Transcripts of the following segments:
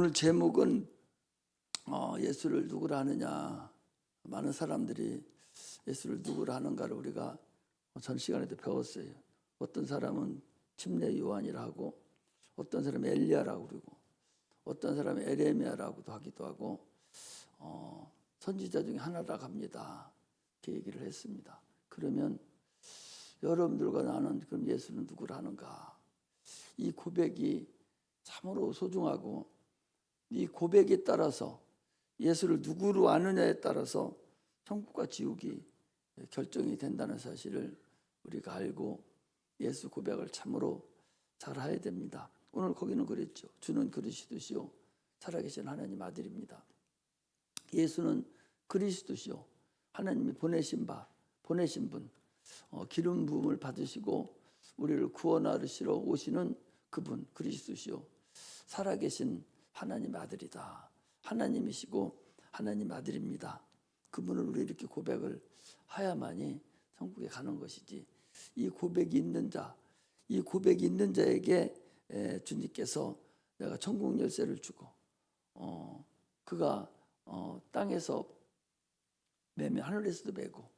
오늘 제목은 예수를 누구라 하느냐. 많은 사람들이 예수를 누구라 하는가를 우리가 전 시간에도 배웠어요. 어떤 사람은 침례 요한이라 하고, 어떤 사람은 엘리야라고 그러고, 어떤 사람은 에레미야라고도 하기도 하고, 선지자 중에 하나라고 합니다. 이렇게 얘기를 했습니다. 그러면 여러분들과 나는 그럼 예수는 누구라 하는가? 이 고백이 참으로 소중하고, 이 고백에 따라서 예수를 누구로 아느냐에 따라서 천국과 지옥이 결정이 된다는 사실을 우리가 알고 예수 고백을 참으로 잘 해야 됩니다. 오늘 거기는 그랬죠. 주는 그리스도시요 살아계신 하나님 아들입니다. 예수는 그리스도시요 하나님이 보내신 분, 기름 부음을 받으시고 우리를 구원하시러 오시는 그분 그리스도시요 살아계신 하나님 아들이다. 하나님이시고 하나님 아들입니다. 그분을 우리 이렇게 고백을 하야만이 천국에 가는 것이지. 이 고백이 있는 자에게 주님께서 내가 천국 열쇠를 주고 그가 땅에서 매면 하늘에서도 매고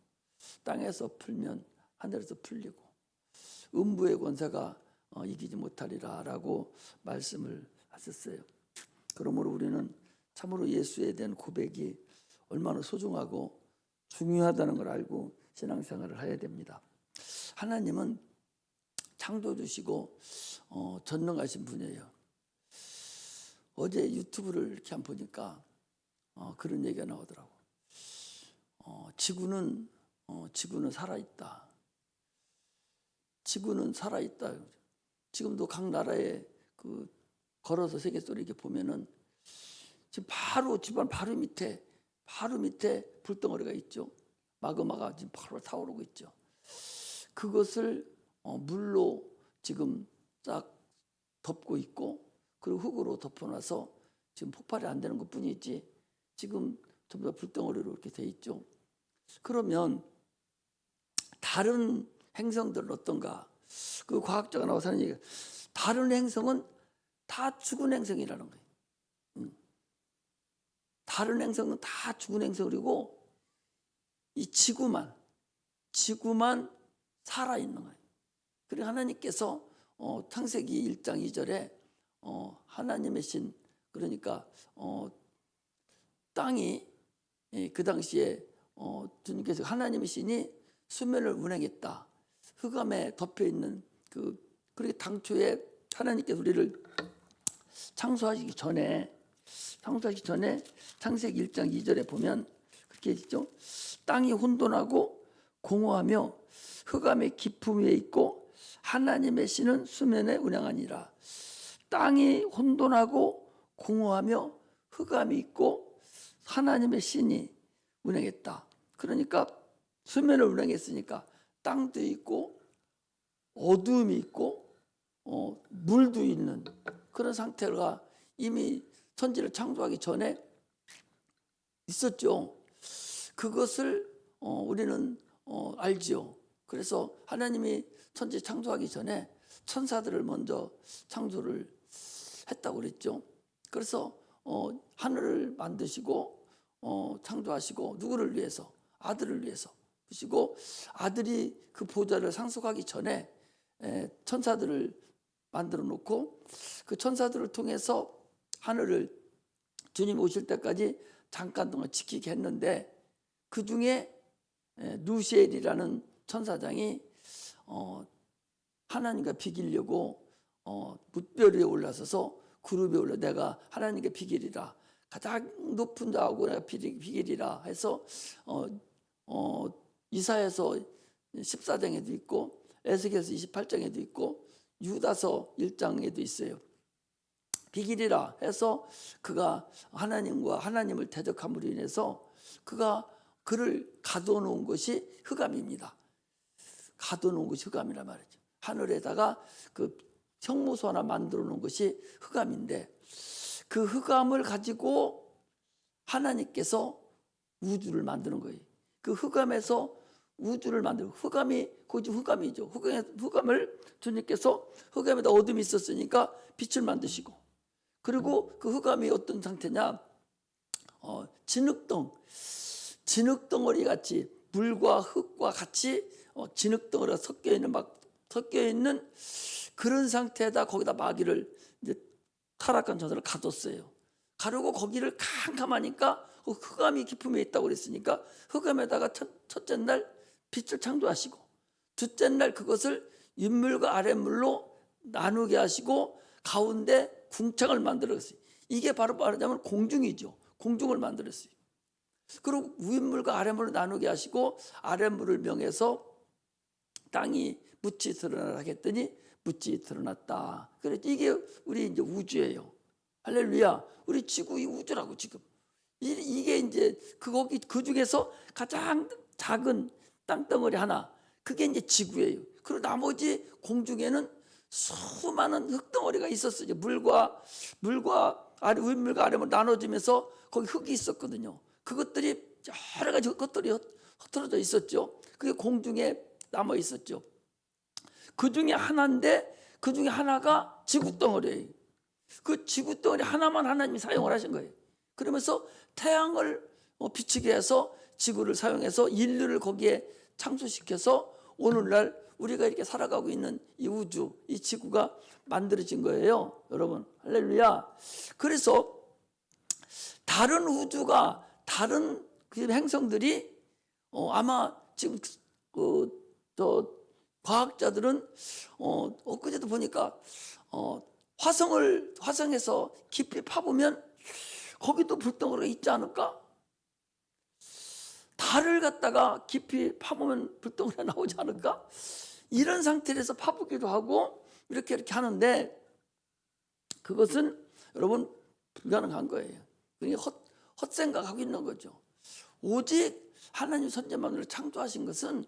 땅에서 풀면 하늘에서 풀리고 음부의 권세가 이기지 못하리라 라고 말씀을 하셨어요. 그러므로 우리는 참으로 예수에 대한 고백이 얼마나 소중하고 중요하다는 걸 알고 신앙생활을 해야 됩니다. 하나님은 창조주시고 전능하신 분이에요. 어제 유튜브를 이렇게 한번 보니까 그런 얘기가 나오더라고. 지구는 살아있다. 지구는 살아있다. 지금도 각 나라에 걸어서 세계소리 이렇게 보면은 지금 집안 바로 밑에 불덩어리가 있죠. 마그마가 지금 바로 타오르고 있죠. 그것을 물로 지금 싹 덮고 있고 그리고 흙으로 덮어놔서 지금 폭발이 안 되는 것뿐이지 지금 전부 다 불덩어리로 이렇게 돼 있죠. 그러면 다른 행성들은 어떤가? 그 과학자가 나와서 하는 얘기가 다른 행성은 다 죽은 행성이라는 거예요. 다른 행성은 다 죽은 행성이고 이 지구만 살아있는 거예요. 그리고 하나님께서 창세기 1장 2절에 하나님의 신 그러니까 땅이 그 당시에 주님께서 하나님의 신이 수면을 운행했다. 흑암에 덮여있는 그리고 당초에 하나님께서 우리를 창조하시기 전에 창세기 1장 2절에 보면 그렇게 있죠. 땅이 혼돈하고 공허하며 흑암의 깊음 위에 있고 하나님의 신은 수면에 운행하니라. 땅이 혼돈하고 공허하며 흑암이 있고 하나님의 신이 운행했다. 그러니까 수면을 운행했으니까 땅도 있고 어둠이 있고 물도 있는 그런 상태가 이미 천지를 창조하기 전에 있었죠. 그것을 우리는 알지요. 그래서 하나님이 천지 창조하기 전에 천사들을 먼저 창조를 했다고 그랬죠. 그래서 하늘을 만드시고 창조하시고 누구를 위해서? 아들을 위해서. 그리고 아들이 그 보좌를 상속하기 전에 천사들을 만들어 놓고 그 천사들을 통해서 하늘을 주님 오실 때까지 잠깐 동안 지키게 했는데 그 중에 루시엘이라는 천사장이 하나님과 비기려고 뭇별 위에 올라서서 그룹에 올라 내가 하나님께 비기리라 가장 높은 자하고 내가 비기리라 해서 이사야서 14장에도 있고 에스겔서 28장에도 있고 유다서 1장에도 있어요. 비기리라 해서 그가 하나님을 대적함으로 인해서 그를 가둬놓은 것이 흑암입니다. 가둬놓은 것이 흑암이란 말이죠. 하늘에다가 그 형무소 하나 만들어 놓은 것이 흑암인데 그 흑암을 가지고 하나님께서 우주를 만드는 거예요. 그 흑암에서 우주를 만들고 흑암이죠. 흑암을 주님께서 흑암에다 어둠이 있었으니까 빛을 만드시고 그리고 그 흑암이 어떤 상태냐? 진흙덩어리 같이, 물과 흙과 같이 진흙덩어리가 섞여 있는 그런 상태에다 거기다 마귀를 이제 타락한 전사를 가뒀어요. 가르고 거기를 캄캄하니까 흑암이 깊음에 있다고 그랬으니까 흑암에다가 첫째 날 빛을 창조하시고, 둘째 날 그것을 윗물과 아랫물로 나누게 하시고 가운데 궁창을 만들었어요. 이게 바로 말하자면 공중이죠. 공중을 만들었어요. 그리고 윗물과 아랫물을 나누게 하시고 아랫물을 명해서 땅이 묻지 드러나라 했더니 묻지 드러났다. 그래서 이게 우리 이제 우주예요. 할렐루야. 우리 지구 이 우주라고 지금. 이게 이제 그 중에서 가장 작은 땅덩어리 하나. 그게 이제 지구예요. 그리고 나머지 공중에는 수많은 흙덩어리가 있었어요. 물과 윗물과 아랫물 나눠지면서 거기 흙이 있었거든요. 그것들이 여러 가지 것들이 흩어져 있었죠. 그게 공중에 남아 있었죠. 그 중에 하나인데 그 중에 하나가 지구덩어리예요. 그 지구덩어리 하나만 하나님이 사용을 하신 거예요. 그러면서 태양을 비추게 해서 지구를 사용해서 인류를 거기에 창조시켜서 오늘날 우리가 이렇게 살아가고 있는 이 우주, 이 지구가 만들어진 거예요. 여러분, 할렐루야. 그래서 다른 우주가, 다른 그 행성들이 아마 지금 과학자들은 엊그제도 보니까 화성에서 깊이 파보면 거기도 불덩어리가 있지 않을까? 달을 갖다가 깊이 파보면 불덩어리가 나오지 않을까? 이런 상태에서 파보기도 하고 이렇게 하는데 그것은 여러분 불가능한 거예요. 그러니까 헛생각하고 있는 거죠. 오직 하나님 선지만으로 창조하신 것은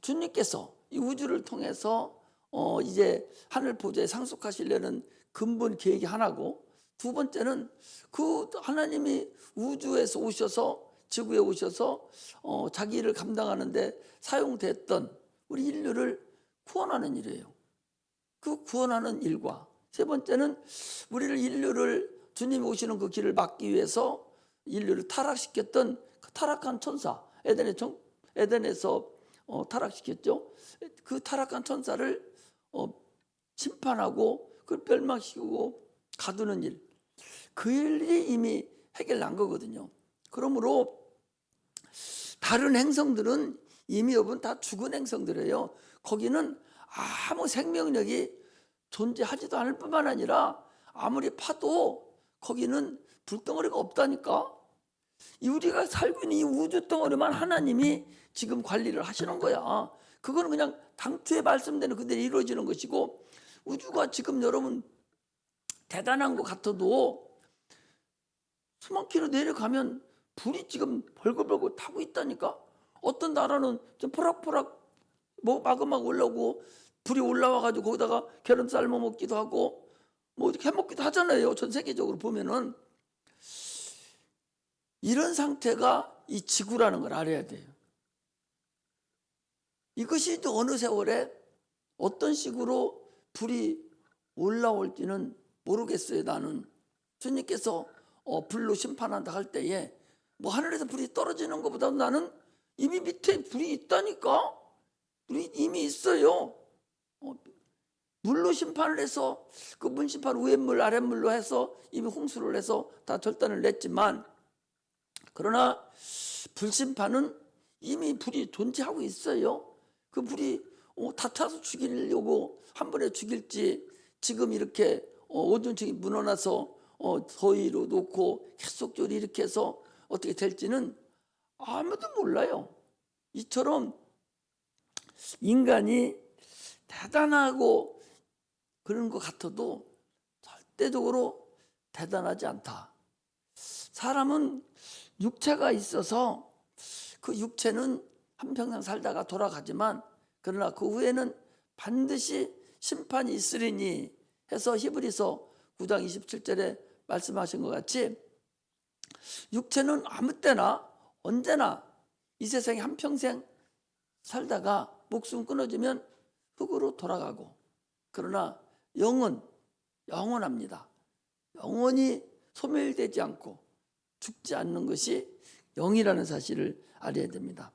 주님께서 이 우주를 통해서 이제 하늘 보좌에 상속하시려는 근본 계획이 하나고, 두 번째는 그 하나님이 우주에서 오셔서 지구에 오셔서 자기 일을 감당하는데 사용됐던 우리 인류를 구원하는 일이에요. 그 구원하는 일과 세 번째는 우리를 인류를 주님이 오시는 그 길을 막기 위해서 인류를 타락시켰던 그 타락한 천사, 에덴에서 타락시켰죠. 그 타락한 천사를 심판하고 그걸 멸망시키고 가두는 일, 그 일이 이미 해결난 거거든요. 그러므로 다른 행성들은 이미 여러분 다 죽은 행성들이에요. 거기는 아무 생명력이 존재하지도 않을 뿐만 아니라 아무리 파도 거기는 불덩어리가 없다니까. 우리가 살고 있는 이 우주 덩어리만 하나님이 지금 관리를 하시는 거야. 그거는 그냥 당초에 말씀대로 그대로 이루어지는 것이고, 우주가 지금 여러분 대단한 것 같아도 수만 킬로 내려가면 불이 지금 벌글벌글 타고 있다니까. 어떤 나라는 좀 포락포락 마그마가 올라오고 불이 올라와가지고 거기다가 계란 삶아 먹기도 하고 뭐 이렇게 해 먹기도 하잖아요. 전 세계적으로 보면은. 이런 상태가 이 지구라는 걸 알아야 돼요. 이것이 또 어느 세월에 어떤 식으로 불이 올라올지는 모르겠어요. 나는 주님께서 불로 심판한다 할 때에 뭐 하늘에서 불이 떨어지는 것보다 나는 이미 밑에 불이 있다니까. 불이 이미 있어요. 물로 심판을 해서 그 문심판 위에물 아랫물로 해서 이미 홍수를 해서 다 절단을 냈지만, 그러나 불심판은 이미 불이 존재하고 있어요. 그 불이 다 타서 죽이려고 한 번에 죽일지, 지금 이렇게 오존층이 무너나서 더위로 놓고 계속적으로 이렇게 해서 어떻게 될지는 아무도 몰라요. 이처럼 인간이 대단하고 그런 것 같아도 절대적으로 대단하지 않다. 사람은 육체가 있어서 그 육체는 한평생 살다가 돌아가지만, 그러나 그 후에는 반드시 심판이 있으리니 해서 히브리서 9장 27절에 말씀하신 것 같이, 육체는 아무 때나 언제나 이 세상에 한평생 살다가 목숨 끊어지면 흙으로 돌아가고, 그러나 영은 영원합니다. 영원히 소멸되지 않고 죽지 않는 것이 영이라는 사실을 알아야 됩니다.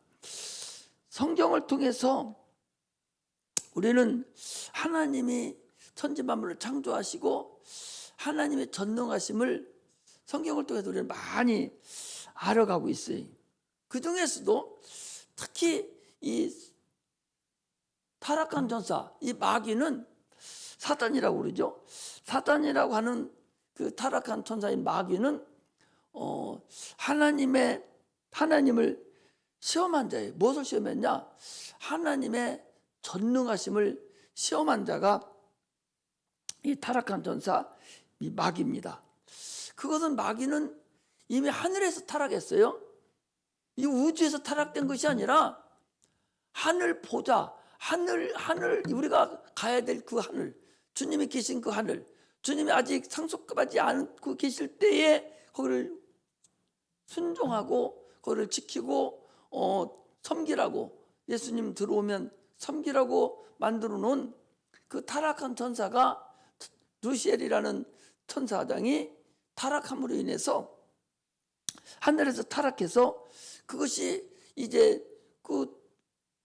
성경을 통해서 우리는 하나님이 천지 만물을 창조하시고 하나님의 전능하심을 성경을 통해서 우리는 많이 알아가고 있어요. 그 중에서도 특히 이 타락한 전사, 이 마귀는 사단이라고 그러죠. 사단이라고 하는 그 타락한 천사인 마귀는 하나님을 시험한 자예요. 무엇을 시험했냐? 하나님의 전능하심을 시험한 자가 이 타락한 전사 이 마귀입니다. 그것은 마귀는 이미 하늘에서 타락했어요. 이 우주에서 타락된 것이 아니라 하늘 보좌, 하늘 우리가 가야 될 그 하늘, 주님이 계신 그 하늘, 주님이 아직 상속하지 않고 계실 때에 거기를 순종하고 거기를 지키고 섬기라고, 예수님 들어오면 섬기라고 만들어 놓은 그 타락한 천사가 루시엘이라는 천사장이 타락함으로 인해서 하늘에서 타락해서, 그것이 이제 그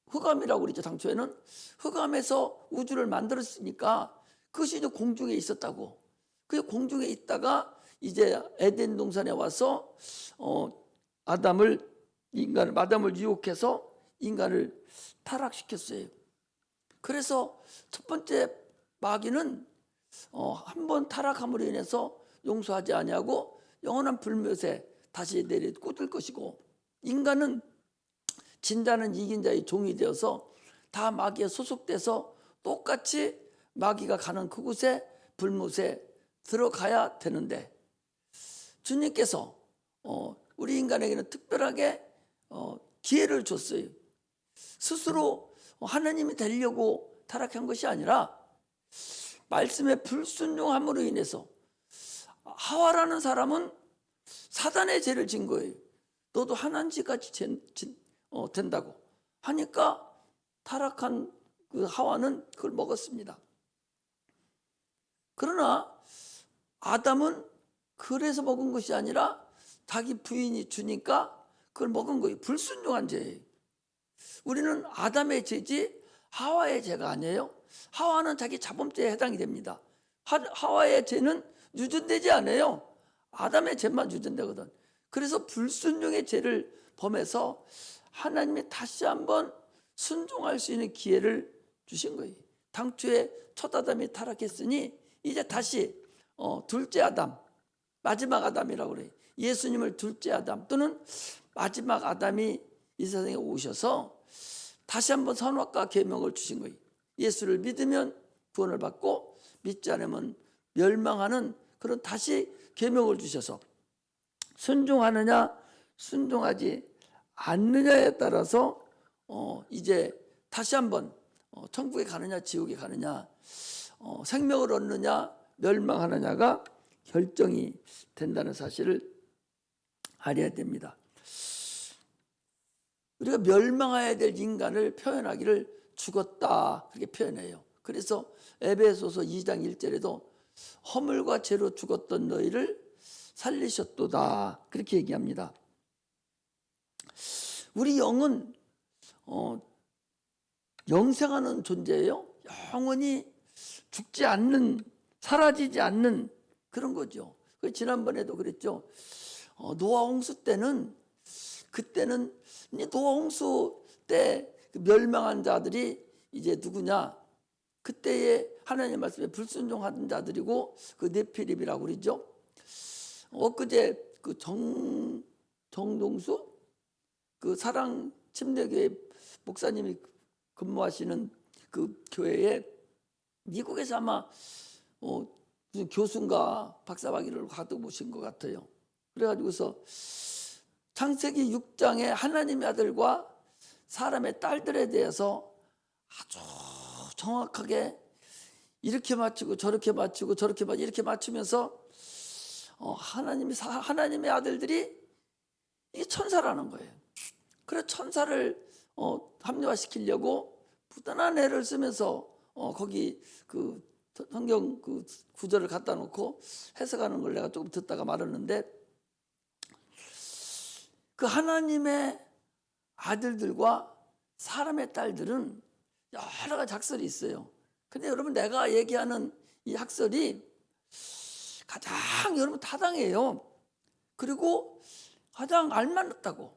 흑암이라고 그러죠. 당초에는 흑암에서 우주를 만들었으니까 그것이 이제 공중에 있었다고. 그 공중에 있다가 이제 에덴 동산에 와서 아담을 유혹해서 인간을 타락시켰어요. 그래서 첫 번째 마귀는 한 번 타락함으로 인해서 용서하지 아니하고 영원한 불못에 다시 내려 꽂을 것이고, 인간은 진다는 이긴 자의 종이 되어서 다 마귀에 소속돼서 똑같이 마귀가 가는 그곳에 불못에 들어가야 되는데, 주님께서 우리 인간에게는 특별하게 기회를 줬어요. 스스로 하나님이 되려고 타락한 것이 아니라 말씀에 불순종함으로 인해서, 하와라는 사람은 사단의 죄를 진 거예요. 너도 하나님 같이 된다고 하니까 타락한 그 하와는 그걸 먹었습니다. 그러나 아담은 그래서 먹은 것이 아니라 자기 부인이 주니까 그걸 먹은 거예요. 불순종한 죄예요. 우리는 아담의 죄지 하와의 죄가 아니에요. 하와는 자기 자범죄에 해당이 됩니다. 하와의 죄는 유전되지 않아요. 아담의 죄만 유전되거든. 그래서 불순종의 죄를 범해서 하나님이 다시 한번 순종할 수 있는 기회를 주신 거예요. 당초에 첫 아담이 타락했으니 이제 다시 둘째 아담, 마지막 아담이라고 그래요. 예수님을 둘째 아담 또는 마지막 아담이 이 세상에 오셔서 다시 한번 선악과 계명을 주신 거예요. 예수를 믿으면 구원을 받고 믿지 않으면 멸망하는 그런 다시 계명을 주셔서, 순종하느냐 순종하지 않느냐에 따라서 이제 다시 한번 천국에 가느냐 지옥에 가느냐, 생명을 얻느냐 멸망하느냐가 결정이 된다는 사실을 알아야 됩니다. 우리가 멸망해야 될 인간을 표현하기를 죽었다 그렇게 표현해요. 그래서 에베소서 2장 1절에도 허물과 죄로 죽었던 너희를 살리셨도다 그렇게 얘기합니다. 우리 영은 영생하는 존재예요. 영원히 죽지 않는, 사라지지 않는 그런 거죠. 지난번에도 그랬죠. 노아 홍수 때는, 그때는 노아 홍수 때 멸망한 자들이 이제 누구냐? 그때의 하나님 말씀에 불순종한 자들이고 그 네피림이라고 그러죠. 엊그제 그 정동수 그 사랑 침례교회 목사님이 근무하시는 그 교회에 미국에서 아마 무슨 교수인가 박사학위를 가도 오신 것 같아요. 그래가지고서 창세기 6장에 하나님의 아들과 사람의 딸들에 대해서 아주 정확하게 이렇게 맞추고 저렇게 맞추고 저렇게 맞추고 이렇게 맞추면서 하나님의 아들들이 이게 천사라는 거예요. 그래서 천사를 합리화시키려고 부단한 애를 쓰면서 거기 그 성경 그 구절을 갖다 놓고 해석하는 걸 내가 조금 듣다가 말았는데, 그 하나님의 아들들과 사람의 딸들은 여러 가지 학설이 있어요. 근데 여러분, 내가 얘기하는 이 학설이 가장 여러분 타당해요. 그리고 가장 알맞다고.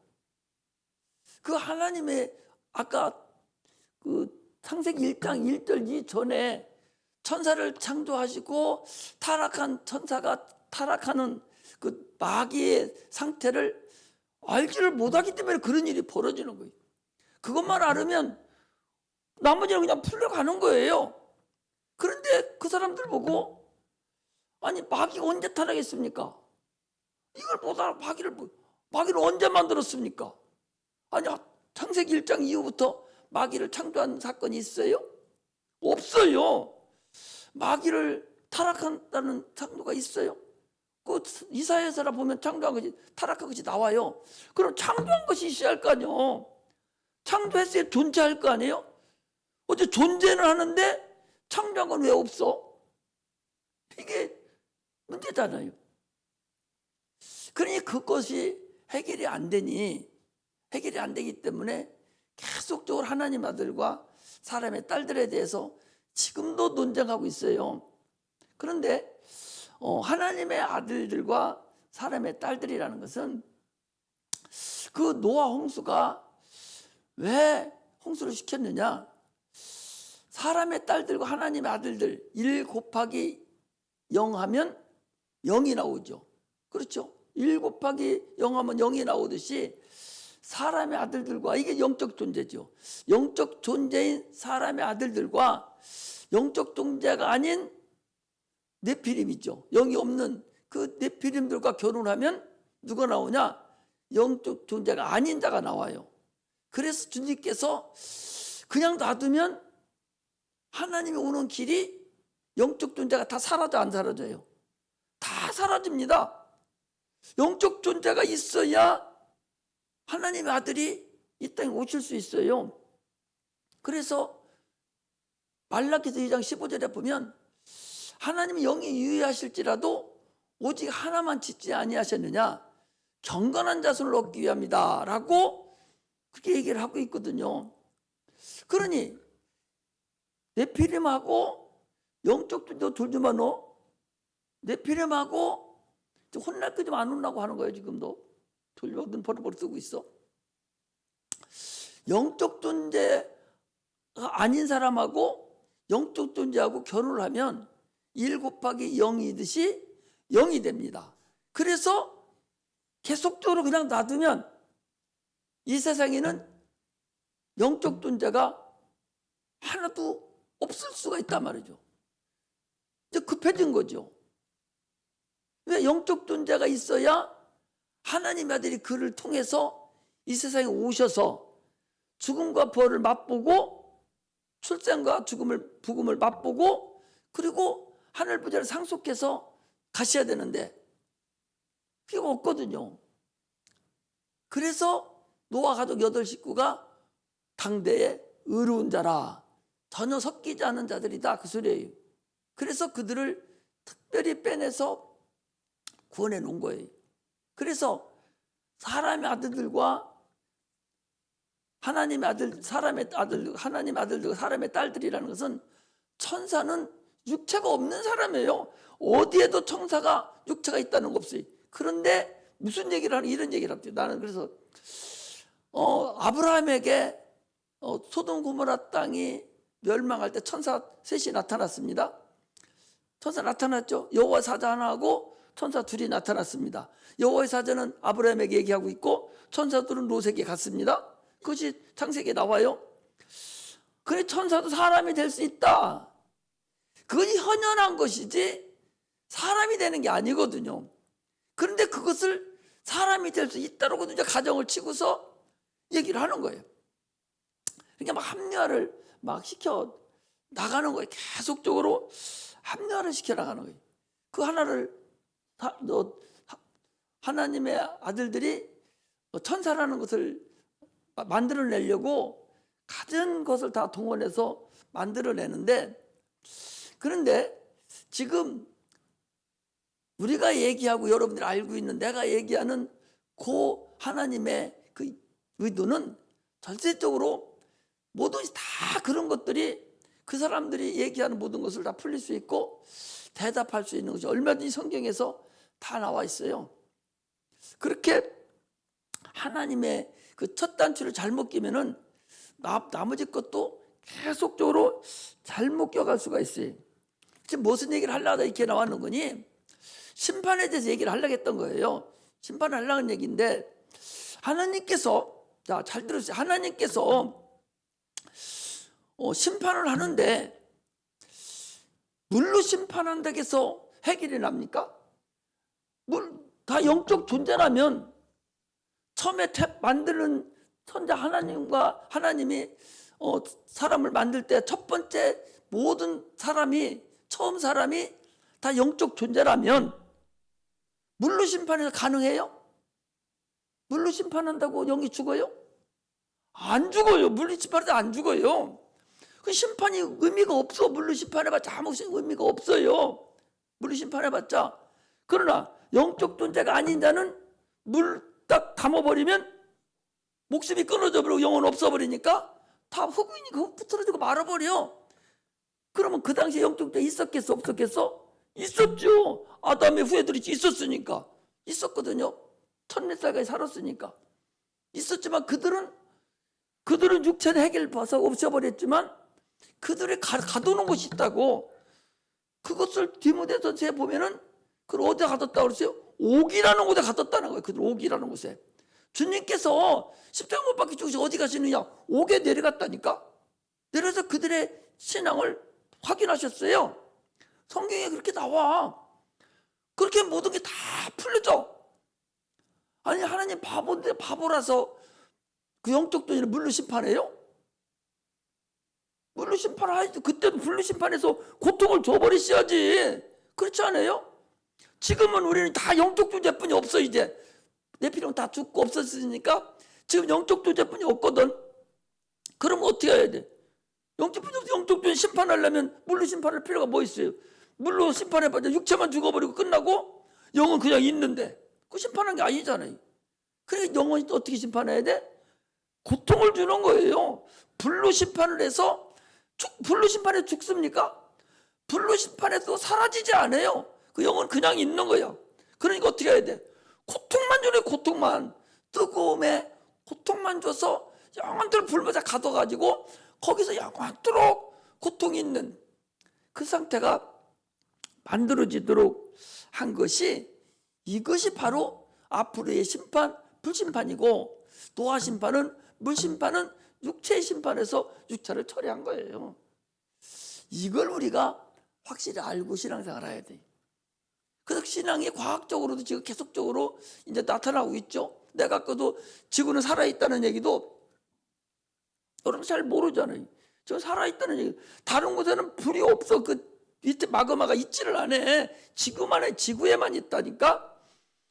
그 하나님의 아까 그 창세기 1장 1절 이전에 천사를 창조하시고 타락한 천사가 타락하는 그 마귀의 상태를 알지를 못하기 때문에 그런 일이 벌어지는 거예요. 그것만 알으면 나머지는 그냥 풀려가는 거예요. 그런데 그 사람들 보고, 아니 마귀가 언제 타락했습니까? 이걸 못 알아. 마귀를 언제 만들었습니까? 아니 창세기 1장 이후부터 마귀를 창조한 사건이 있어요? 없어요. 마귀를 타락한다는 창조가 있어요? 그 이사야서라 보면 창조한 것이, 타락한 것이 나와요. 그럼 창조한 것이 있어야 할 거 아니에요. 창조했어야 존재할 거 아니에요? 어째 존재는 하는데 창조한 건 왜 없어? 이게 문제잖아요. 그러니 그것이 해결이 안 되기 때문에 계속적으로 하나님 아들과 사람의 딸들에 대해서 지금도 논쟁하고 있어요. 그런데 하나님의 아들들과 사람의 딸들이라는 것은, 그 노아 홍수가 왜 홍수를 시켰느냐? 사람의 딸들과 하나님의 아들들 1 곱하기 0 하면 0이 나오죠. 그렇죠? 1 곱하기 0 하면 0이 나오듯이 사람의 아들들과, 이게 영적 존재죠. 영적 존재인 사람의 아들들과 영적 존재가 아닌 네피림이죠. 영이 없는 그 네피림들과 결혼하면 누가 나오냐? 영적 존재가 아닌 자가 나와요. 그래서 주님께서 그냥 놔두면 하나님이 오는 길이, 영적 존재가 다 사라져 안 사라져요? 다 사라집니다. 영적 존재가 있어야 하나님의 아들이 이 땅에 오실 수 있어요. 그래서 말라기서 2장 15절에 보면, 하나님이 영이 유의하실지라도 오직 하나만 짓지 아니하셨느냐, 경건한 자손을 얻기 위함이다 라고 그렇게 얘기를 하고 있거든요. 그러니 네피림하고 영적 존재 둘지만 네피림하고 혼날 거 좀 안 혼나고 하는 거예요. 지금도 돌려든 버릇버릇 쓰고 있어. 영적 존재가 아닌 사람하고 영적 존재하고 결혼을 하면 1 곱하기 0이듯이 0이 됩니다. 그래서 계속적으로 그냥 놔두면 이 세상에는 영적 존재가 하나도 없을 수가 있단 말이죠. 이제 급해진 거죠. 왜? 영적 존재가 있어야 하나님의 아들이 그를 통해서 이 세상에 오셔서 죽음과 벌을 맛보고, 출생과 부금을 맛보고, 그리고 하늘 부자를 상속해서 가셔야 되는데 그게 없거든요. 그래서 노아 가족 8 식구가 당대의 의로운 자라, 전혀 섞이지 않은 자들이다, 그 소리예요. 그래서 그들을 특별히 빼내서 구원해 놓은 거예요. 그래서 사람의 아들들과 하나님의 아들, 사람의 아들, 하나님의 아들들과 사람의 딸들이라는 것은, 천사는 육체가 없는 사람이에요. 어디에도 천사가 육체가 있다는 거 없어요. 그런데 무슨 얘기를 하는, 이런 얘기를 합니다. 나는 그래서 아브라함에게 소돔 고모라 땅이 멸망할 때 천사 셋이 나타났습니다. 천사 나타났죠. 여호와 사자 하나하고 천사 둘이 나타났습니다. 여호와의 사자는 아브라함에게 얘기하고 있고 천사들은 롯에게 갔습니다. 그것이 창세기에 나와요. 그래, 천사도 사람이 될 수 있다. 그건 현현한 것이지 사람이 되는 게 아니거든요. 그런데 그것을 사람이 될 수 있다라고 이제 가정을 치고서 얘기를 하는 거예요. 그러니까 막 합리화를 막 시켜 나가는 거예요. 계속적으로 합리화를 시켜 나가는 거예요. 그 하나를 하나님의 아들들이 천사라는 것을 만들어내려고 가진 것을 다 동원해서 만들어내는데, 그런데 지금 우리가 얘기하고 여러분들이 알고 있는 내가 얘기하는 그 하나님의 그 의도는 전체적으로 모든 다 그런 것들이 그 사람들이 얘기하는 모든 것을 다 풀릴 수 있고 대답할 수 있는 것이 얼마든지 성경에서 다 나와 있어요. 그렇게 하나님의 그 첫 단추를 잘못 끼면은 나머지 것도 계속적으로 잘못 껴갈 수가 있어요. 지금 무슨 얘기를 하려다 이렇게 나왔는 거니? 심판에 대해서 얘기를 하려고 했던 거예요. 심판을 하려는 얘기인데 하나님께서 자, 잘 들으세요. 하나님께서 심판을 하는데 물로 심판한다고 해서 해결이 납니까? 다 영적 존재라면 처음에 만드는 선자 하나님과 하나님이 사람을 만들 때 첫 번째 모든 사람이 처음 사람이 다 영적 존재라면 물로 심판해서 가능해요? 물로 심판한다고 영이 죽어요? 안 죽어요. 물로 심판해서 안 죽어요. 그 심판이 의미가 없어. 물로 심판해봤자 아무 의미가 없어요. 물로 심판해봤자. 그러나 영적 존재가 아닌 자는 물 딱 담아버리면 목숨이 끊어져 버리고 영혼 없어버리니까 다 흑이니까 흑 부스러지고 말아버려. 그러면 그 당시에 영적 존재 있었겠어? 없었겠어? 있었죠. 아담의 후예들이 있었으니까. 있었거든요. 1400살까지 살았으니까. 있었지만 그들은 육체의 해결을 봐서 없애버렸지만 그들이 가두는 곳이 있다고. 그것을 디모데전서에 보면은 그걸 어디에 가뒀다고 그랬어요? 옥이라는 곳에 가뒀다는 거예요. 그들 옥이라는 곳에. 주님께서 십자가 못 박혀 죽으시고 어디 가시느냐? 옥에 내려갔다니까. 내려서 그들의 신앙을 확인하셨어요. 성경에 그렇게 나와. 그렇게 모든 게 다 풀려져. 아니 하나님 바보인데 바보라서 그 영적 존재를 물로 심판해요? 물로 심판하지. 그때도 물로 심판해서 고통을 줘버리셔야지. 그렇지 않아요? 지금은 우리는 다 영적 존재뿐이 없어. 이제 네피lim 다 죽고 없었으니까 지금 영적 존재뿐이 없거든. 그럼 어떻게 해야 돼? 영적 존재 심판하려면 물로 심판할 필요가 뭐 있어요? 물로 심판해봤자 육체만 죽어버리고 끝나고 영은 그냥 있는데 그 심판한 게 아니잖아요. 그러니까 영은 어떻게 심판해야 돼? 고통을 주는 거예요. 불로 심판을 해서 불로 심판해 죽습니까? 불로 심판해도 사라지지 않아요. 그 영은 그냥 있는 거예요. 그러니까 어떻게 해야 돼? 고통만 주네. 고통만. 뜨거움에 고통만 줘서 영원토록 불보자 가둬가지고 거기서 영원토록 고통이 있는 그 상태가 만들어지도록 한 것이, 이것이 바로 앞으로의 심판, 불심판이고, 노아 심판은, 물심판은 육체의 심판에서 육체를 처리한 거예요. 이걸 우리가 확실히 알고 신앙생활을 해야 돼요. 그래서 신앙이 과학적으로도 지금 계속적으로 이제 나타나고 있죠. 내가 아까도 지구는 살아있다는 얘기도 여러분 잘 모르잖아요. 저 살아있다는 얘기. 다른 곳에는 불이 없어. 그 밑에 마그마가 있지를 않아. 지구에만 있다니까.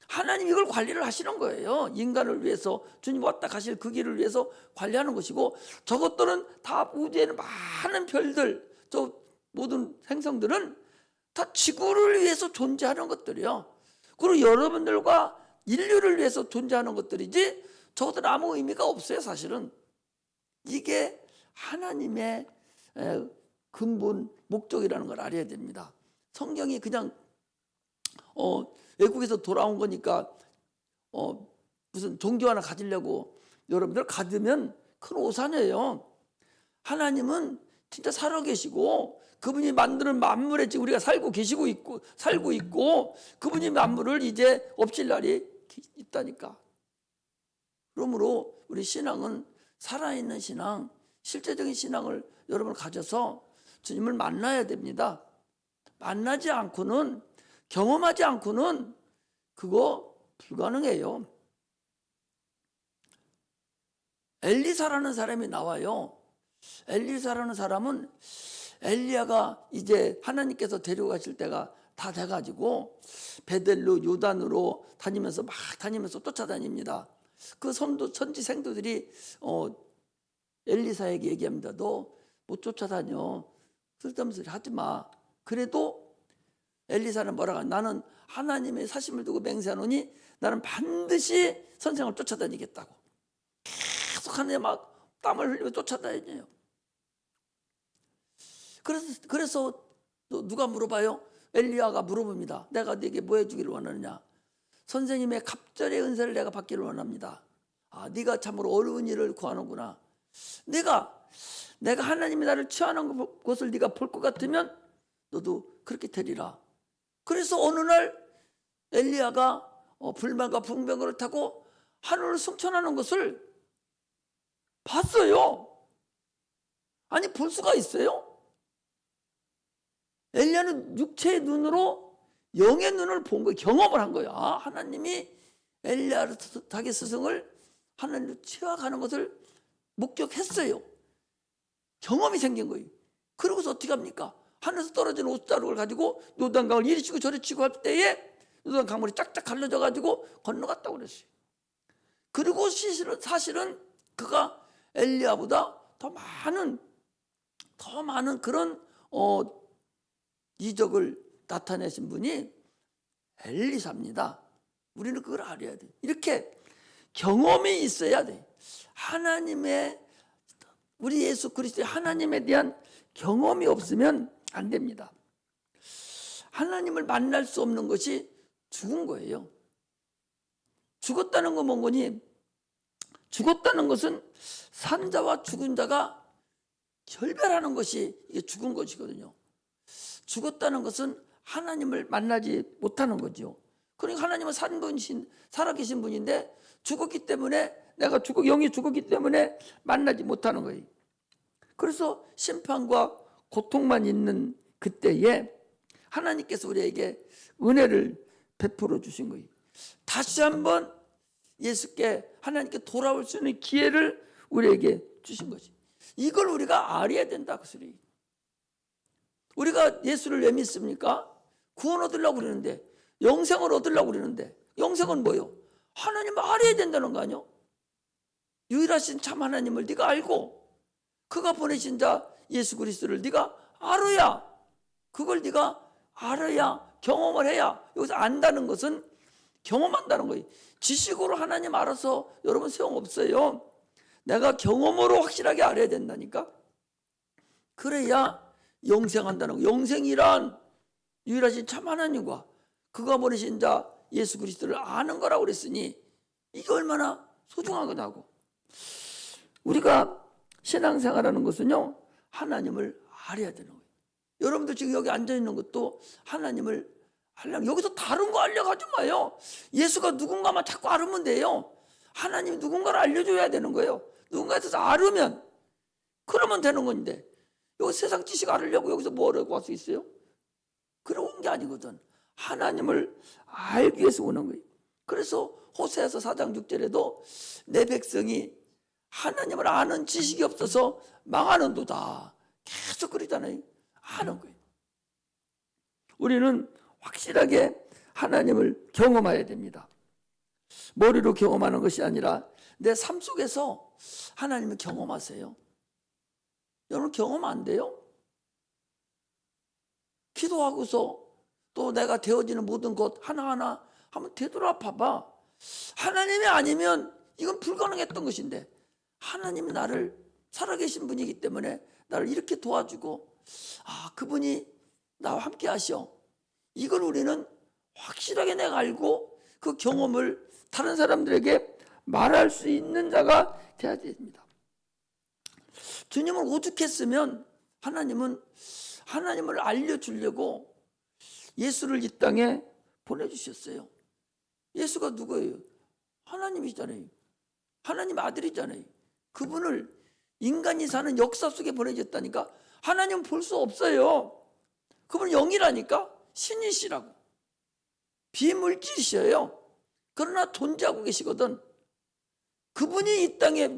하나님 이걸 관리를 하시는 거예요. 인간을 위해서 주님 왔다 가실 그 길을 위해서 관리하는 것이고, 저것들은 다 우주에는 많은 별들, 저 모든 행성들은 다 지구를 위해서 존재하는 것들이요. 그리고 여러분들과 인류를 위해서 존재하는 것들이지 저것들은 아무 의미가 없어요. 사실은 이게 하나님의 근본 목적이라는 걸 알아야 됩니다. 성경이 그냥 외국에서 돌아온 거니까 무슨 종교 하나 가지려고 여러분들 가지면 큰 오산이에요. 하나님은 진짜 살아계시고 그분이 만드는 만물에 지금 우리가 살고 있고 그분이 만물을 이제 없앨 날이 있다니까. 그러므로 우리 신앙은 살아있는 신앙, 실제적인 신앙을 여러분 가져서 주님을 만나야 됩니다. 만나지 않고는, 경험하지 않고는 그거 불가능해요. 엘리사라는 사람이 나와요. 엘리사라는 사람은 엘리야가 이제 하나님께서 데려가실 때가 다 돼가지고 베델로 요단으로 다니면서 쫓아다닙니다. 그 선지 생도들이 엘리사에게 얘기합니다. 너 못 쫓아다녀. 쓸데없는 소리 하지 마. 그래도 엘리사는 뭐라고 하냐? 나는 하나님의 사심을 두고 맹세하노니 나는 반드시 선생을 쫓아다니겠다고. 계속 하느님 막 땀을 흘리며 쫓아다녀요. 그래서 누가 물어봐요? 엘리야가 물어봅니다. 내가 네게 뭐 해주기를 원하느냐? 선생님의 갑절의 은혜를 내가 받기를 원합니다. 아, 네가 참으로 어려운 일을 구하는구나. 내가 하나님이 나를 취하는 것을 네가 볼 것 같으면 너도 그렇게 되리라. 그래서 어느 날 엘리야가 불만과 분병거를 타고 하늘을 승천하는 것을 봤어요. 아니, 볼 수가 있어요? 엘리야는 육체의 눈으로 영의 눈을 본 거예요. 경험을 한 거예요. 아, 하나님이 엘리야를 자기 스승을 하나님으로 취하가는 것을 목격했어요. 경험이 생긴 거예요. 그러고서 어떻게 합니까? 하늘에서 떨어진 옷자루를 가지고 요단강을 이리 치고 저리 치고 할 때에 요단 강물이 쫙쫙 갈라져 가지고 건너갔다고 그랬어요. 그리고 사실은 그가 엘리야보다 더 많은 그런 이적을 나타내신 분이 엘리사입니다. 우리는 그걸 알아야 돼. 이렇게 경험이 있어야 돼. 우리 예수 그리스도의 하나님에 대한 경험이 없으면 안 됩니다. 하나님을 만날 수 없는 것이 죽은 거예요. 죽었다는 건 뭔 거니? 죽었다는 것은 산자와 죽은 자가 결별하는 것이 이게 죽은 것이거든요. 죽었다는 것은 하나님을 만나지 못하는 거죠. 그러니까 하나님은 살아계신 분인데 죽었기 때문에 영이 죽었기 때문에 만나지 못하는 거예요. 그래서 심판과 고통만 있는 그때에 하나님께서 우리에게 은혜를 베풀어 주신 거예요. 다시 한번 예수께 하나님께 돌아올 수 있는 기회를 우리에게 주신 거지. 이걸 우리가 알아야 된다 그 소리. 우리가 예수를 왜 믿습니까? 구원 얻으려고 그러는데, 영생을 얻으려고 그러는데, 영생은 뭐요? 하나님을 알아야 된다는 거 아니요? 유일하신 참 하나님을 네가 알고 그가 보내신 자 예수 그리스도를 네가 알아야, 그걸 네가 알아야, 경험을 해야. 여기서 안다는 것은 경험한다는 거예요. 지식으로 하나님 알아서 여러분 소용없어요. 내가 경험으로 확실하게 알아야 된다니까. 그래야 영생한다는 거. 영생이란 유일하신 참 하나님과 그가 보내신 자 예수 그리스도를 아는 거라고 그랬으니 이게 얼마나 소중한 거냐고. 우리가 신앙생활하는 것은요, 하나님을 알아야 되는 거예요. 여러분들 지금 여기 앉아있는 것도 하나님을 알려면 여기서 다른 거 알려가지 마요. 예수가 누군가만 자꾸 알으면 돼요. 하나님이 누군가를 알려줘야 되는 거예요. 누군가에 대해서 알으면 그러면 되는 건데 여기 세상 지식 알으려고 여기서 뭐라고 할 수 있어요? 그런 게 아니거든. 하나님을 알기 위해서 오는 거예요. 그래서 호세아서 4장 6절에도 내 백성이 하나님을 아는 지식이 없어서 망하는도다. 계속 그러잖아요. 아는 거예요. 우리는 확실하게 하나님을 경험해야 됩니다. 머리로 경험하는 것이 아니라 내 삶 속에서 하나님을 경험하세요. 여러분 경험 안 돼요? 기도하고서 또 내가 되어지는 모든 것 하나하나 한번 되돌아봐봐. 하나님이 아니면 이건 불가능했던 것인데 하나님이 나를 살아계신 분이기 때문에 나를 이렇게 도와주고 그분이 나와 함께 하셔. 이걸 우리는 확실하게 내가 알고 그 경험을 다른 사람들에게 말할 수 있는 자가 되어야 됩니다. 주님을 오죽했으면 하나님을 알려주려고 예수를 이 땅에 보내주셨어요. 예수가 누구예요? 하나님이잖아요. 하나님 아들이잖아요. 그분을 인간이 사는 역사 속에 보내줬다니까. 하나님은 볼 수 없어요. 그분은 영이라니까. 신이시라고. 비물질이셔요. 그러나 존재하고 계시거든. 그분이 이 땅에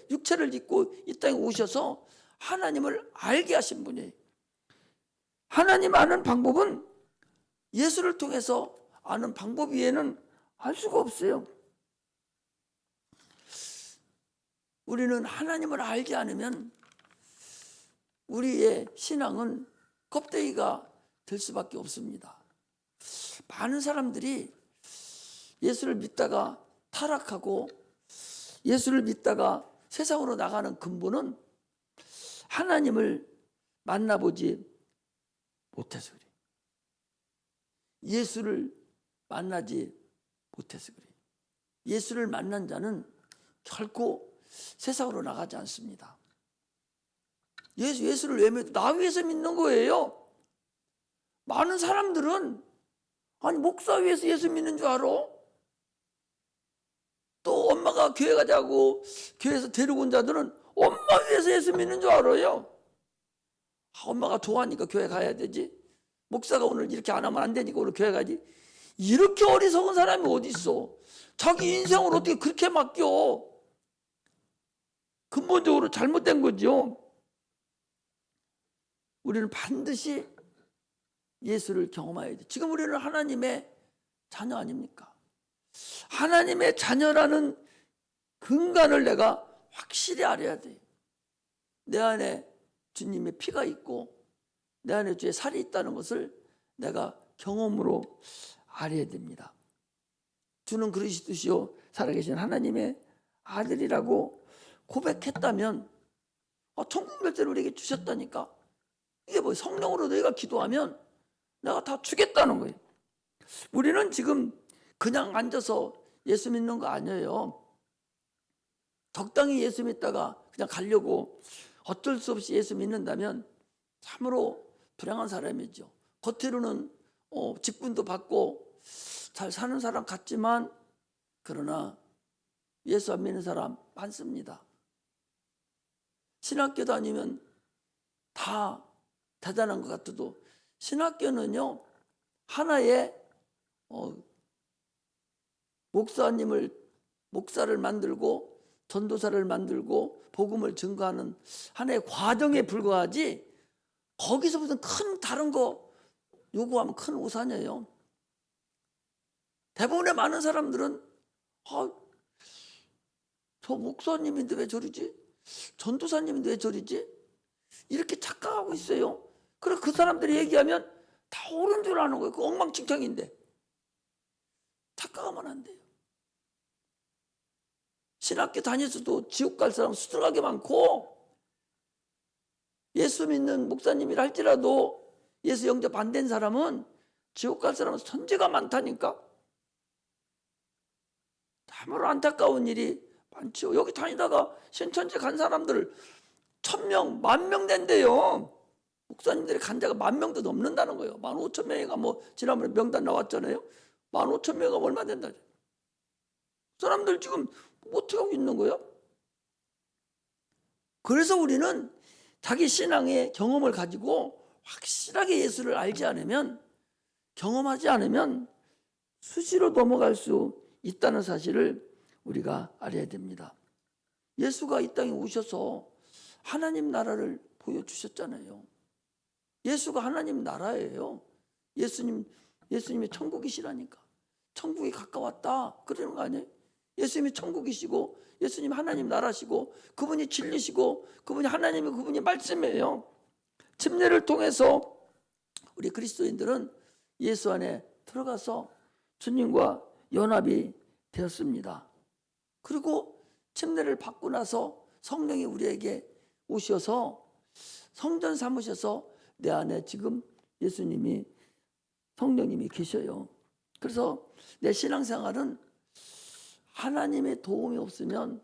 육체를 입고 이 땅에 오셔서 하나님을 알게 하신 분이에요. 하나님 아는 방법은 예수를 통해서 아는 방법 외에는 알 수가 없어요. 우리는 하나님을 알지 않으면 우리의 신앙은 껍데기가 될 수밖에 없습니다. 많은 사람들이 예수를 믿다가 타락하고 예수를 믿다가 세상으로 나가는 근본은 하나님을 만나보지 못해서 그래요. 예수를 만나지 못해서 그래요. 예수를 만난 자는 결코 세상으로 나가지 않습니다. 예수를 왜 믿어? 나 위해서 믿는 거예요. 많은 사람들은 아니 목사 위해서 예수 믿는 줄 알아? 또 엄마가 교회 가자고 교회에서 데리고 온 자들은 엄마 위해서 예수 믿는 줄 알아요. 엄마가 좋아하니까 교회 가야 되지. 목사가 오늘 이렇게 안 하면 안 되니까 오늘 교회 가지. 이렇게 어리석은 사람이 어디 있어? 자기 인생을 어떻게 그렇게 맡겨? 근본적으로 잘못된 거죠. 우리는 반드시 예수를 경험해야 돼. 지금 우리는 하나님의 자녀 아닙니까? 하나님의 자녀라는 근간을 내가 확실히 알아야 돼. 내 안에 주님의 피가 있고 내 안에 주의 살이 있다는 것을 내가 경험으로 알아야 됩니다. 주는 그리스도시요 살아계신 하나님의 아들이라고 고백했다면 천국 열쇠를 우리에게 주셨다니까. 이게 뭐 성령으로 너희가 기도하면 내가 다 주겠다는 거예요. 우리는 지금 그냥 앉아서 예수 믿는 거 아니에요. 적당히 예수 믿다가 그냥 가려고 어쩔 수 없이 예수 믿는다면 참으로 불행한 사람이죠. 겉으로는 직분도 받고 잘 사는 사람 같지만 그러나 예수 안 믿는 사람 많습니다. 신학교 다니면 다 대단한 것 같아도 신학교는요 하나의 목사를 만들고 전도사를 만들고 복음을 증거하는 하나의 과정에 불과하지 거기서 무슨 큰 다른 거 요구하면 큰 오산이에요. 대부분의 많은 사람들은 저 목사님인데 왜 저러지? 전도사님인데 왜 저러지? 이렇게 착각하고 있어요. 그래서 그 사람들이 얘기하면 다 옳은 줄 아는 거예요. 그 엉망진창인데 착각하면 안 돼요. 신학교 다니서도 지옥 갈 사람 수두룩하게 많고 예수 믿는 목사님이라 할지라도 예수 영접 안 된 사람은 지옥 갈 사람은 천재가 많다니까. 참으로 안타까운 일이 많죠. 여기 다니다가 신천지 간 사람들 1000명, 10,000명 된대요. 목사님들이 간 자가 10,000명도 넘는다는 거예요. 15,000명이가 뭐 지난번에 명단 나왔잖아요. 15,000명이 얼마 된다. 사람들 지금 어떻게 하고 있는 거예요? 그래서 우리는 자기 신앙의 경험을 가지고 확실하게 예수를 알지 않으면 경험하지 않으면 수시로 넘어갈 수 있다는 사실을 우리가 알아야 됩니다. 예수가 이 땅에 오셔서 하나님 나라를 보여주셨잖아요. 예수가 하나님 나라예요. 예수님이 천국이시라니까. 천국이 가까웠다 그러는 거 아니에요? 예수님이 천국이시고 예수님 하나님 나라시고 그분이 진리시고 그분이 하나님이고 그분이 말씀이에요. 침례를 통해서 우리 그리스도인들은 예수 안에 들어가서 주님과 연합이 되었습니다. 그리고 침례를 받고 나서 성령이 우리에게 오셔서 성전 삼으셔서 내 안에 지금 예수님이 성령님이 계셔요. 그래서 내 신앙생활은 하나님의 도움이 없으면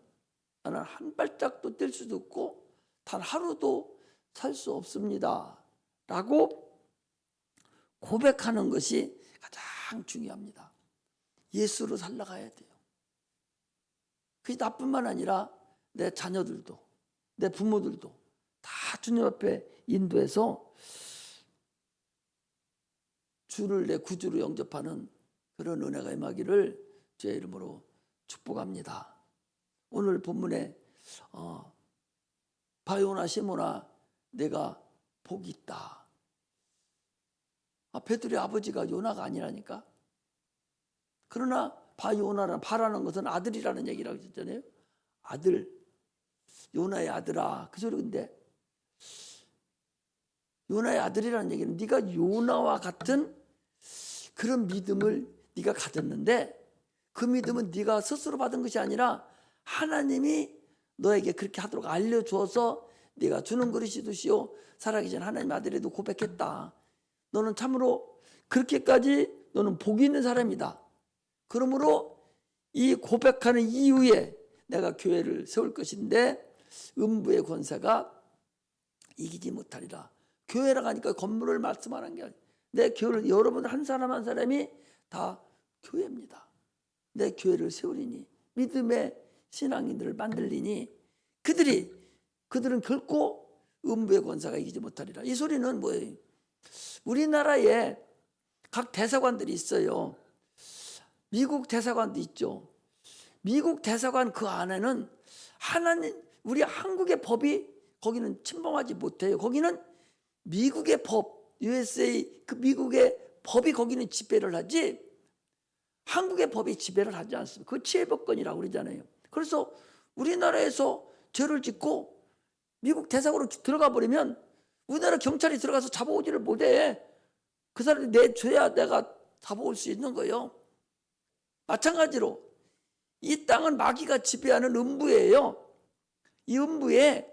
나는 한 발짝도 뛸 수도 없고 단 하루도 살 수 없습니다 라고 고백하는 것이 가장 중요합니다. 예수로 살아가야 돼요. 그게 나뿐만 아니라 내 자녀들도 내 부모들도 다 주님 앞에 인도해서 주를 내 구주로 영접하는 그런 은혜가 임하기를 주의 이름으로 축복합니다. 오늘 본문에 바요나 시몬아 내가 복이 있다. 베드로의 아버지가 요나가 아니라니까. 그러나 바라는 것은 아들이라는 얘기라고 했잖아요. 아들, 요나의 아들아. 그 소리인데 요나의 아들이라는 얘기는 네가 요나와 같은 그런 믿음을 네가 가졌는데 그 믿음은 네가 스스로 받은 것이 아니라 하나님이 너에게 그렇게 하도록 알려주어서 네가 주는 그릇이 되시오 살아계신 하나님 아들에도 고백했다. 너는 참으로 그렇게까지 너는 복이 있는 사람이다. 그러므로 이 고백하는 이후에 내가 교회를 세울 것인데 음부의 권세가 이기지 못하리라. 교회라고 하니까 건물을 말씀하는 게 아니라 내 교회를 여러분 한 사람 한 사람이 다 교회입니다. 내 교회를 세우리니 믿음의 신앙인들을 만들리니 그들은 결코 음부의 권세가 이기지 못하리라. 이 소리는 뭐예요? 우리나라에 각 대사관들이 있어요. 미국 대사관도 있죠. 미국 대사관 그 안에는 하나님 우리 한국의 법이 거기는 침범하지 못해요. 거기는 미국의 법, USA 그 미국의 법이 거기는 지배를 하지 한국의 법이 지배를 하지 않습니다. 그 치해법권이라고 그러잖아요. 그래서 우리나라에서 죄를 짓고 미국 대사관으로 들어가 버리면 우리나라 경찰이 들어가서 잡아오지를 못해. 그 사람이 내 죄야 내가 잡아올 수 있는 거예요. 마찬가지로 이 땅은 마귀가 지배하는 음부예요. 이 음부에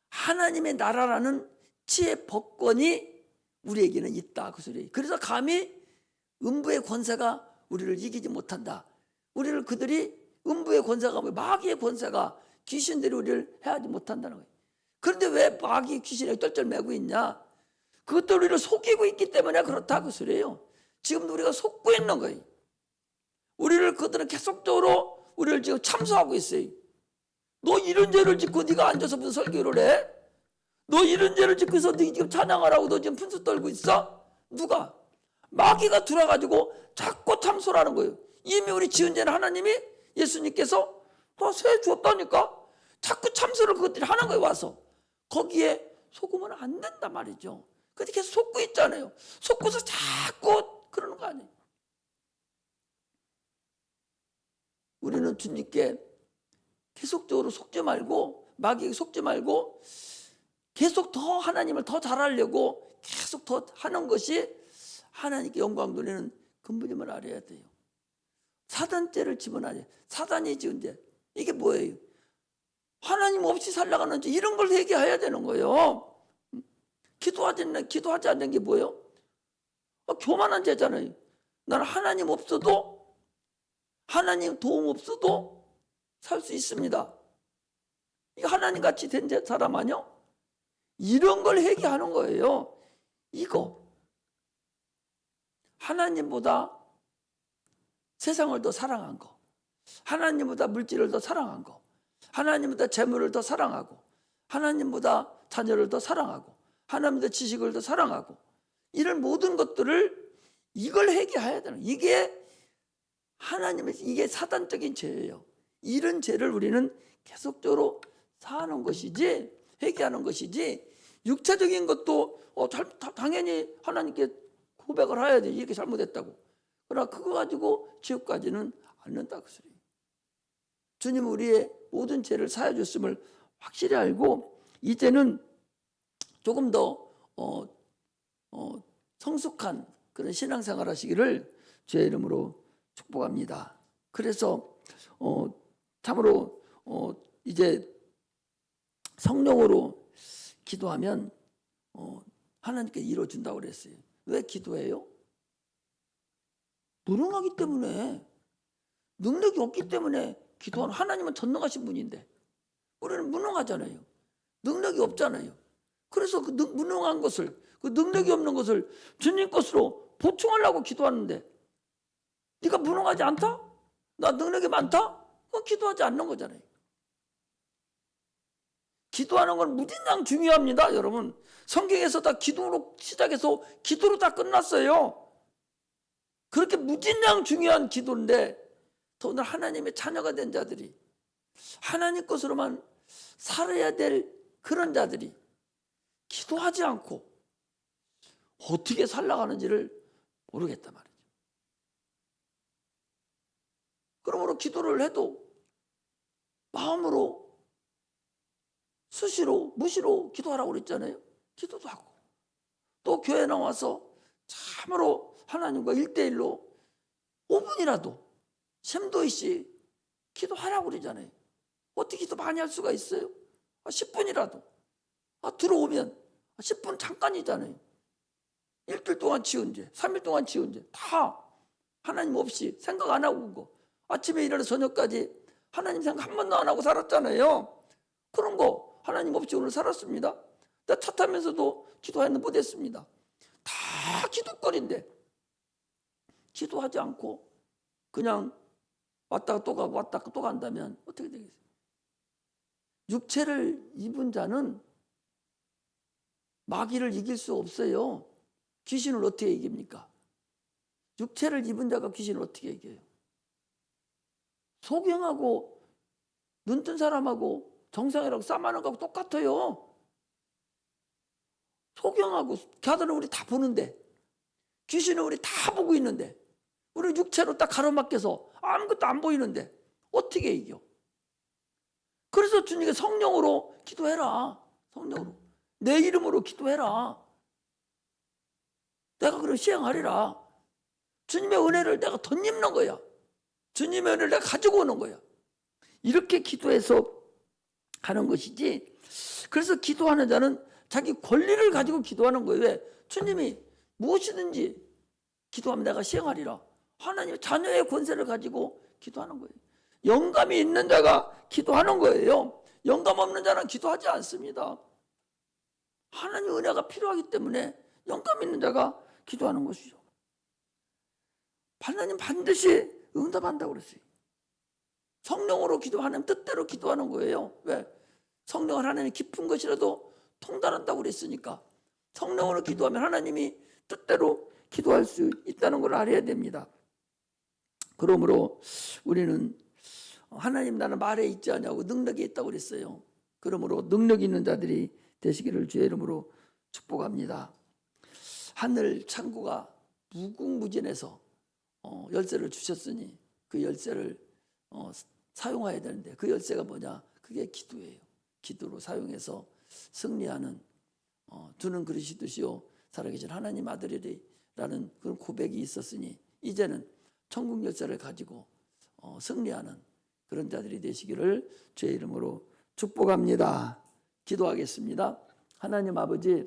하나님의 나라라는 지혜 법권이 우리에게는 있다 그 소리. 그래서 감히 음부의 권세가 우리를 이기지 못한다. 우리를 그들이 음부의 권세가 마귀의 권세가 귀신들이 우리를 해하지 못한다는 거예요. 그런데 왜 마귀 귀신이 쩔쩔매고 있냐? 그것도 우리를 속이고 있기 때문에 그렇다 그 소리예요. 지금도 우리가 속고 있는 거예요. 우리를 그들은 계속적으로 우리를 지금 참소하고 있어요. 너 이런 죄를 짓고 네가 앉아서 무슨 설교를 해? 너 이런 죄를 짓고서 네 지금 찬양하라고 너 지금 분수 떨고 있어? 누가? 마귀가 들어가지고 자꾸 참소라는 거예요. 이미 우리 지은 죄는 하나님이 예수님께서 다 세 주었다니까 자꾸 참소를 그것들이 하는 거예요. 와서 거기에 속으면 안 된단 말이죠. 근데 계속 속고 있잖아요. 속고서 자꾸 그러는 거 아니에요. 우리는 주님께 계속적으로 속지 말고 마귀에게 속지 말고 계속 더 하나님을 더 잘하려고 계속 더 하는 것이 하나님께 영광 돌리는 근본임을 알아야 돼요. 사단죄를 집어넣어야 사단이 지은 죄 이게 뭐예요? 하나님 없이 살아가는 죄 이런 걸 회개해야 되는 거예요. 기도하지 않는 게 뭐예요? 교만한 죄잖아요. 나는 하나님 없어도 하나님 도움 없어도 살 수 있습니다. 이거 하나님 같이 된 사람 아니요? 이런 걸 회개하는 거예요. 이거 하나님보다 세상을 더 사랑한 거, 하나님보다 물질을 더 사랑한 거, 하나님보다 재물을 더 사랑하고, 하나님보다 자녀를 더 사랑하고, 하나님보다 지식을 더 사랑하고, 이런 모든 것들을 이걸 회개해야 되는 거예요. 이게 하나님의 이게 사단적인 죄예요. 이런 죄를 우리는 계속적으로 사는 것이지 회개하는 것이지 육체적인 것도 당연히 하나님께 고백을 해야지 이렇게 잘못했다고. 그러나 그거 가지고 지옥 가지는 않는다 그 소리. 주님은 우리의 모든 죄를 사해 줬음을 확실히 알고 이제는 조금 더 성숙한 그런 신앙생활 하시기를 주의 이름으로 축복합니다. 그래서 참으로 이제 성령으로 기도하면 하나님께 이루어준다고 그랬어요. 왜 기도해요? 무능하기 때문에 능력이 없기 때문에 기도하는 하나님은 전능하신 분인데 우리는 무능하잖아요. 능력이 없잖아요. 그래서 그 무능한 것을 그 능력이 없는 것을 주님 것으로 보충하려고 기도하는데 네가 무능하지 않다? 나 능력이 많다? 그건 기도하지 않는 거잖아요. 기도하는 건 무진장 중요합니다. 여러분 성경에서 다 기도로 시작해서 기도로 다 끝났어요. 그렇게 무진장 중요한 기도인데 오늘 하나님의 자녀가 된 자들이 하나님 것으로만 살아야 될 그런 자들이 기도하지 않고 어떻게 살아가는지를 모르겠단 말이죠. 그러므로 기도를 해도 마음으로 수시로 무시로 기도하라고 그랬잖아요. 기도도 하고, 또 교회 나와서 참으로 하나님과 1대1로 5분이라도 심도 있이 기도하라고 그러잖아요. 어떻게 기도 많이 할 수가 있어요? 10분이라도. 들어오면 10분 잠깐이잖아요. 일주일 동안 지은 죄, 3일 동안 지은 죄 다 하나님 없이 생각 안 하고 거. 아침에 일어나서 저녁까지 하나님 생각 한 번도 안 하고 살았잖아요. 그런 거 하나님 없이 오늘 살았습니다. 나 차 타면서도 기도하는 못했습니다. 다 기도거리인데 기도하지 않고 그냥 왔다가 또 가고 왔다가 또 간다면 어떻게 되겠어요? 육체를 입은 자는 마귀를 이길 수 없어요. 귀신을 어떻게 이깁니까? 육체를 입은 자가 귀신을 어떻게 이겨요? 소경하고 눈뜬 사람하고 정상이라고 싸마는 거하고 똑같아요. 소경하고 걔들은 우리 다 보는데, 귀신은 우리 다 보고 있는데, 우리 육체로 딱 가로막혀서 아무것도 안 보이는데 어떻게 이겨? 그래서 주님께 성령으로 기도해라. 성령으로. 내 이름으로 기도해라. 내가 그걸 시행하리라. 주님의 은혜를 내가 덧입는 거야. 주님의 은혜를 내가 가지고 오는 거야. 이렇게 기도해서 하는 것이지. 그래서 기도하는 자는 자기 권리를 가지고 기도하는 거예요. 왜? 주님이 무엇이든지 기도하면 내가 시행하리라. 하나님의 자녀의 권세를 가지고 기도하는 거예요. 영감이 있는 자가 기도하는 거예요. 영감 없는 자는 기도하지 않습니다. 하나님의 은혜가 필요하기 때문에 영감 있는 자가 기도하는 것이죠. 하나님 반드시 응답한다고 그랬어요. 성령으로 기도하는 뜻대로 기도하는 거예요. 왜? 성령을 하나님이 깊은 것이라도 통달한다고 그랬으니까 성령으로 기도하면 하나님이 뜻대로 기도할 수 있다는 걸 알아야 됩니다. 그러므로 우리는 하나님 나는 말에 있지 않냐고 능력이 있다고 그랬어요. 그러므로 능력 있는 자들이 되시기를 주의 이름으로 축복합니다. 하늘 창고가 무궁무진해서 열쇠를 주셨으니 그 열쇠를 사용해야 되는데 그 열쇠가 뭐냐? 그게 기도예요. 기도로 사용해서 승리하는 주는 그리시듯이요 살아계신 하나님 아들이라는 그런 고백이 있었으니 이제는 천국 열쇠를 가지고 승리하는 그런 자들이 되시기를 주의 이름으로 축복합니다. 기도하겠습니다. 하나님 아버지,